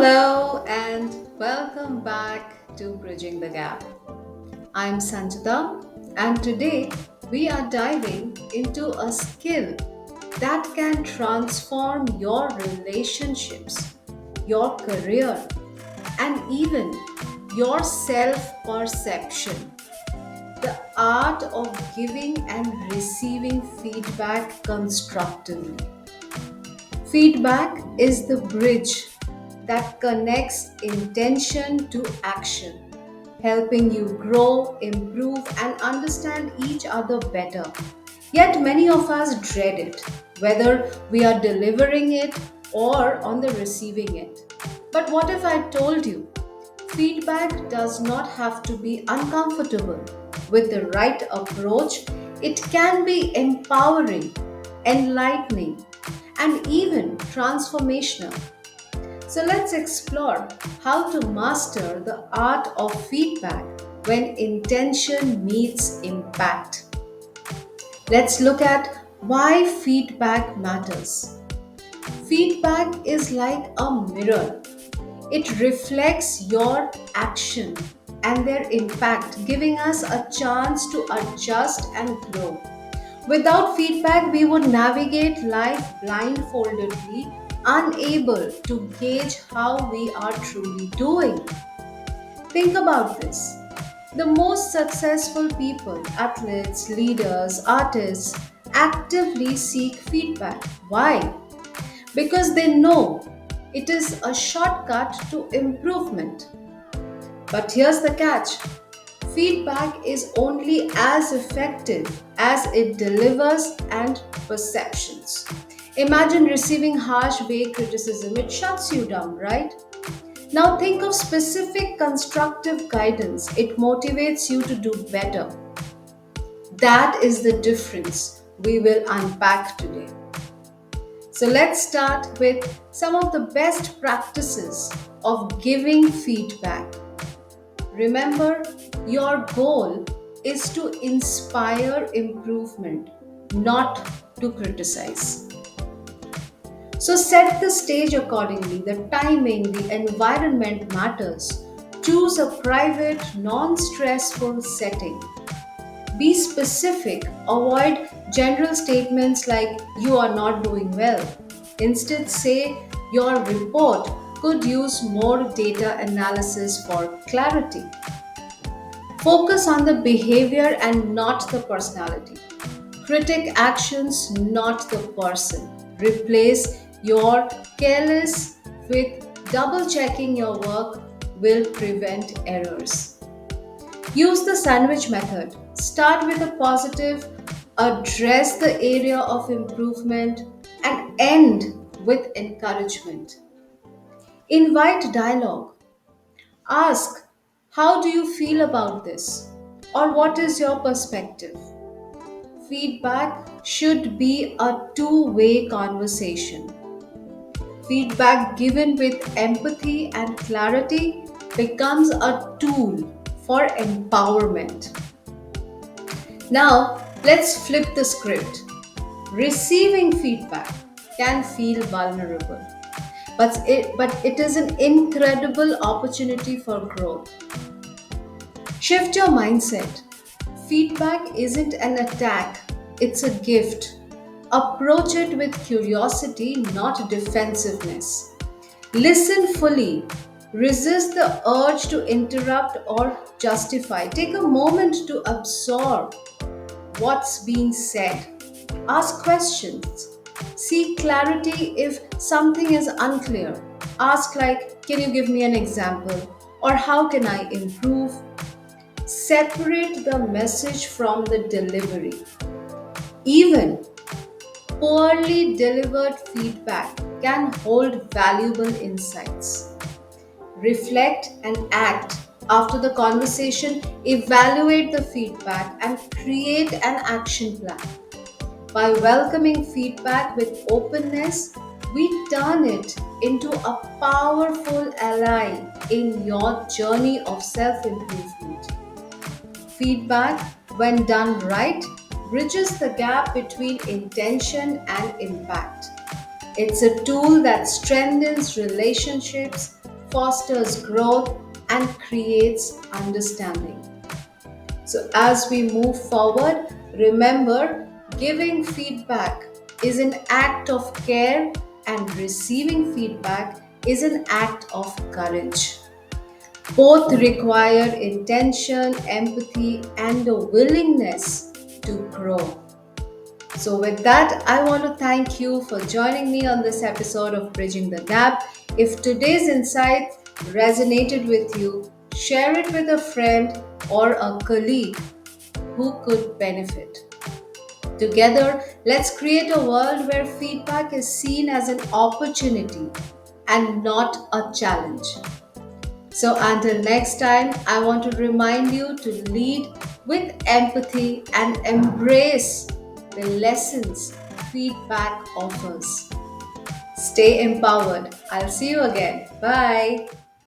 Hello and welcome back to Bridging the Gap. I'm Sanjita, and today we are diving into a skill that can transform your relationships, your career, and even your self perception. The art of giving and receiving feedback constructively. Feedback is the bridge that connects intention to action, helping you grow, improve, and understand each other better. Yet many of us dread it, whether we are delivering it or on the receiving it. But what if I told you feedback does not have to be uncomfortable? With the right approach, it can be empowering, enlightening, and even transformational. So let's explore how to master the art of feedback when intention meets impact. Let's look at why feedback matters. Feedback is like a mirror. It reflects your action and their impact, giving us a chance to adjust and grow. Without feedback, we would navigate life blindfoldedly, unable to gauge how we are truly doing. Think about this. The most successful people, athletes, leaders, artists, actively seek feedback. Why? Because they know it is a shortcut to improvement. But here's the catch: feedback is only as effective as it delivers and perceptions. Imagine receiving harsh, vague criticism, it shuts you down, right? Now think of specific constructive guidance, it motivates you to do better. That is the difference we will unpack today. So let's start with some of the best practices of giving feedback. Remember, your goal is to inspire improvement, not to criticize. So set the stage accordingly. The timing, the environment matters. Choose a private, non stressful setting. Be specific. Avoid general statements like you are not doing well. Instead, say your report could use more data analysis for clarity. Focus on the behavior and not the personality. Critic actions, not the person. Replace your careless with double checking your work will prevent errors. Use the sandwich method. Start with a positive, address the area of improvement, and end with encouragement. Invite dialogue. Ask, how do you feel about this? Or what is your perspective? Feedback should be a two-way conversation. Feedback given with empathy and clarity becomes a tool for empowerment. Now, let's flip the script. Receiving feedback can feel vulnerable, but it is an incredible opportunity for growth. Shift your mindset. Feedback isn't an attack, it's a gift. Approach it with curiosity, not defensiveness. Listen fully. Resist the urge to interrupt or justify. Take a moment to absorb what's being said. Ask questions. Seek clarity if something is unclear. Ask, like, can you give me an example? Or how can I improve? Separate the message from the delivery. Even poorly delivered feedback can hold valuable insights. Reflect and act. After the conversation, evaluate the feedback and create an action plan. By welcoming feedback with openness, we turn it into a powerful ally in your journey of self improvement. Feedback, when done right, bridges the gap between intention and impact. It's a tool that strengthens relationships, fosters growth, and creates understanding. So, as we move forward, remember giving feedback is an act of care, and receiving feedback is an act of courage. Both require intention, empathy, and a willingness to grow. So, with that, I want to thank you for joining me on this episode of Bridging the Gap. If today's insight resonated with you, share it with a friend or a colleague who could benefit. Together, let's create a world where feedback is seen as an opportunity and not a challenge. So, until next time, I want to remind you to lead with empathy and embrace the lessons feedback offers. Stay empowered. I'll see you again. Bye.